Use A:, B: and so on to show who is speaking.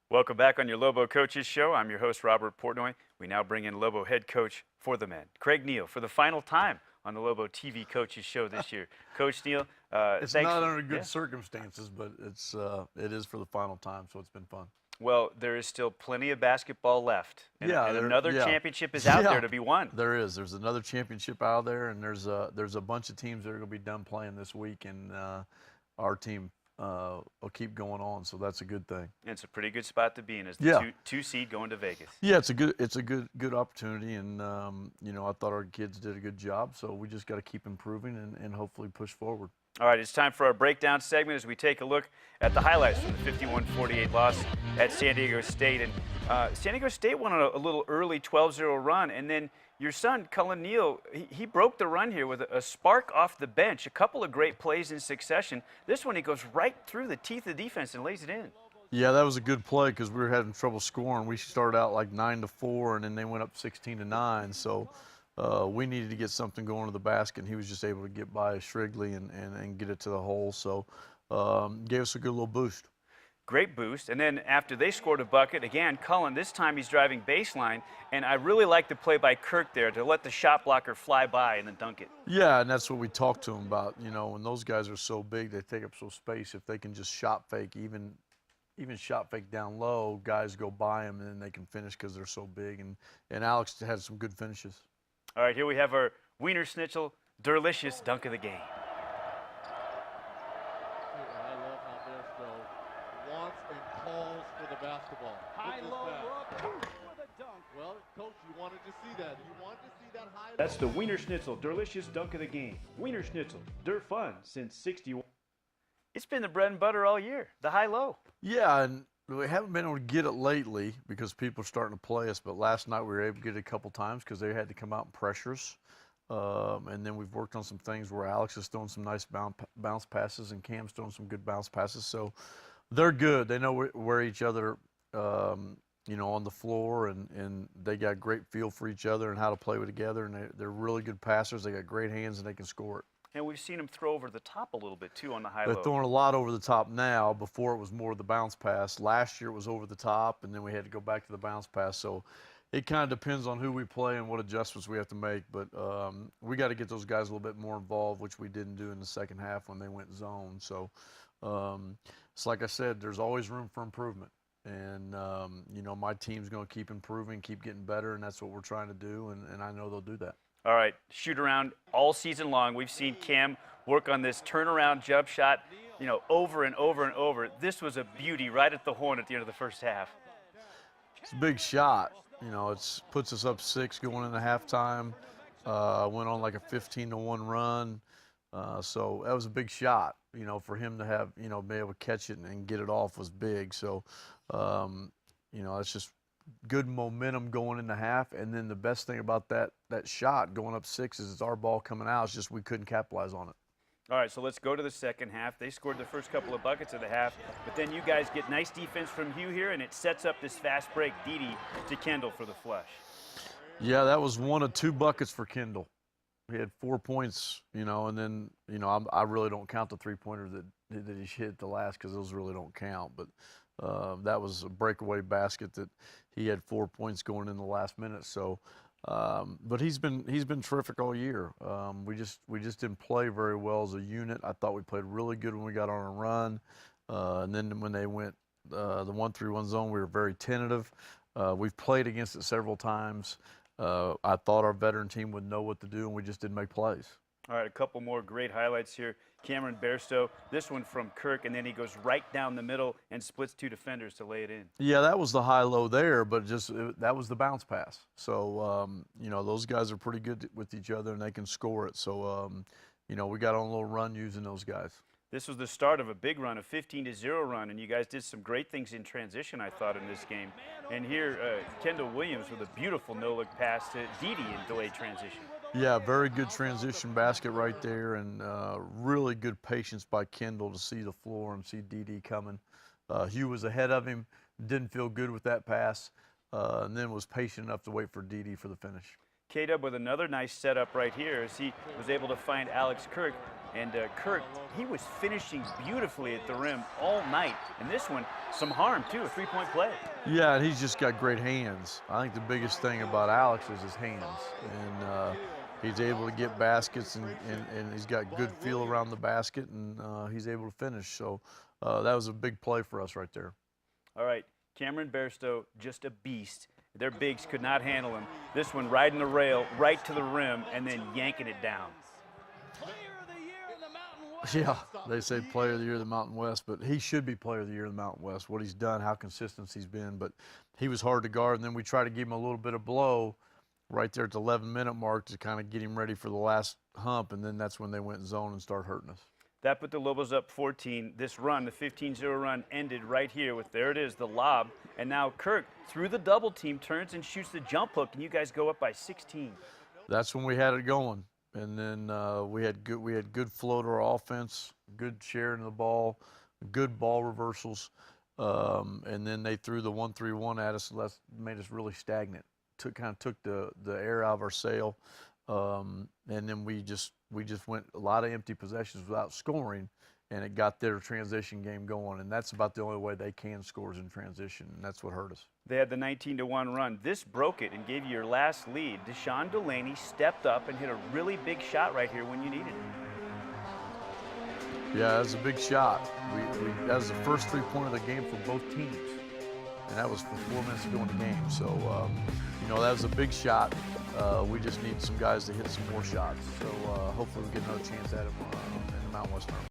A: Welcome back on your Lobo Coaches Show. I'm your host, Robert Portnoy. We now bring in Lobo head coach for the men, Craig Neal, for the final time on the Lobo TV Coaches Show this year. Coach Neal,
B: It's
A: thanks.
B: not under good circumstances, but it is for the final time, so it's been fun.
A: Well, there is still plenty of basketball left, and,
B: Yeah,
A: and another
B: yeah.
A: championship is out
B: Yeah,
A: there to be won.
B: there is. There's another championship out there, and there's a bunch of teams that are going to be done playing this week, and our team will keep going on, so that's a good thing.
A: And it's a pretty good spot to be in as the
B: Yeah.
A: two seed going to Vegas.
B: Yeah, it's a good opportunity, and I thought our kids did a good job, so we just got to keep improving and hopefully push forward.
A: All right, it's time for our breakdown segment as we take a look at the highlights from the 51-48 loss at San Diego State. And San Diego State went on a little early 12-0 run, and then your son, Cullen Neal, he broke the run here with a spark off the bench, a couple of great plays in succession. This one, he goes right through the teeth of the defense and lays it in.
B: Yeah, that was a good play because we were having trouble scoring. We started out like 9-4, and then they went up 16-9. So we needed to get something going to the basket, and he was just able to get by Shrigley and get it to the hole. So gave us a good little boost.
A: Great boost. And then after they scored a bucket, again, Cullen, this time he's driving baseline. And I really like the play by Kirk there to let the shot blocker fly by and then dunk it.
B: Yeah, and that's what we talked to him about. You know, when those guys are so big, they take up so space. If they can just shot fake, even shot fake down low, guys go by them and then they can finish because they're so big. And Alex had some good finishes.
A: All right, here we have our Wiener Schnitzel delicious dunk of the game.
C: I love how Besto wants and calls for the basketball.
D: High-low look with a dunk.
C: Well, Coach, you wanted to see that. You wanted to see that high.
A: That's the Wiener Schnitzel delicious dunk of the game. Wiener Schnitzel, dirt fun since '61. It's been the bread and butter all year, the high-low.
B: Yeah, and we haven't been able to get it lately because people are starting to play us, but last night we were able to get it a couple times because they had to come out and pressure us. And then we've worked on some things where Alex is throwing some nice bounce passes and Cam's throwing some good bounce passes. So they're good. They know where each other, on the floor, and they got great feel for each other and how to play together. And they're really good passers. They got great hands and they can score it.
A: And we've seen them throw over the top a little bit, too, on the high-low.
B: They're throwing a lot over the top now. Before it was more of the bounce pass. Last year it was over the top, and then we had to go back to the bounce pass. So it kind of depends on who we play and what adjustments we have to make. But we got to get those guys a little bit more involved, which we didn't do in the second half when they went zone. So it's like I said, there's always room for improvement. And, my team's going to keep improving, keep getting better, and that's what we're trying to do, and I know they'll do that.
A: All right, shoot around all season long. We've seen Cam work on this turnaround jump shot, over and over and over. This was a beauty right at the horn at the end of the first half.
B: It's a big shot. It puts us up 6 going into halftime. Went on like a 15-1 run. So that was a big shot. For him to have, be able to catch it and get it off was big. So, it's just good momentum going into half. And then the best thing about that shot going up 6 is it's our ball coming out. It's just we couldn't capitalize on it.
A: All right, so let's go to the second half. They scored the first couple of buckets of the half, but then you guys get nice defense from Hugh here, and it sets up this fast break. Dede to Kendall for the flush.
B: Yeah, that was 1 of 2 buckets for Kendall. He had 4 points, and then, I really don't count the three-pointer that he hit the last because those really don't count. But that was a breakaway basket that he had 4 points going in the last minute. So, but he's been terrific all year. We just didn't play very well as a unit. I thought we played really good when we got on a run, and then when they went the 1-3-1 zone, we were very tentative. We've played against it several times. I thought our veteran team would know what to do, and we just didn't make plays.
A: All right, a couple more great highlights here. Cameron Bairstow, this one from Kirk, and then he goes right down the middle and splits 2 defenders to lay it in.
B: Yeah, that was the high-low there, but that was the bounce pass. So, those guys are pretty good with each other, and they can score it. So, we got on a little run using those guys.
A: This was the start of a big run, a 15-0 run, and you guys did some great things in transition, I thought, in this game. And here, Kendall Williams with a beautiful no-look pass to Dede in delayed transition.
B: Yeah, very good transition basket right there, and really good patience by Kendall to see the floor and see Dede coming. Hugh was ahead of him, didn't feel good with that pass, and then was patient enough to wait for Dede for the finish.
A: K-Dub with another nice setup right here as he was able to find Alex Kirk. And Kirk, he was finishing beautifully at the rim all night. And this one, some harm too, a three-point play.
B: Yeah, and he's just got great hands. I think the biggest thing about Alex is his hands. And he's able to get baskets, and he's got good feel around the basket, and he's able to finish. So that was a big play for us right there.
A: All right, Cameron Bairstow, just a beast. Their bigs could not handle him. This one riding the rail right to the rim and then yanking it down.
B: Yeah, they say player of the year of the Mountain West, but he should be player of the year of the Mountain West. What he's done, how consistent he's been, but he was hard to guard. And then we tried to give him a little bit of blow right there at the 11-minute mark to kind of get him ready for the last hump, and then that's when they went in zone and started hurting us.
A: That put the Lobos up 14. This run, the 15-0 run, ended right here with, there it is, the lob. And now Kirk, through the double team, turns and shoots the jump hook, and you guys go up by 16.
B: That's when we had it going. And then we had good flow to our offense, good sharing of the ball, good ball reversals, and then they threw the 1-3-1 at us, and that made us really stagnant. Kind of took the air out of our sail, and then we just went a lot of empty possessions without scoring, and it got their transition game going. And that's about the only way they can score is in transition, and that's what hurt us.
A: They had the 19-1 run. This broke it and gave you your last lead. Deshaun Delaney stepped up and hit a really big shot right here when you needed it.
B: Yeah, that was a big shot. That was the first three-pointer of the game for both teams, and that was for 4 minutes to go in the game. So, you know, that was a big shot. We just need some guys to hit some more shots. So hopefully we get another chance at him in the Mountain West tournament.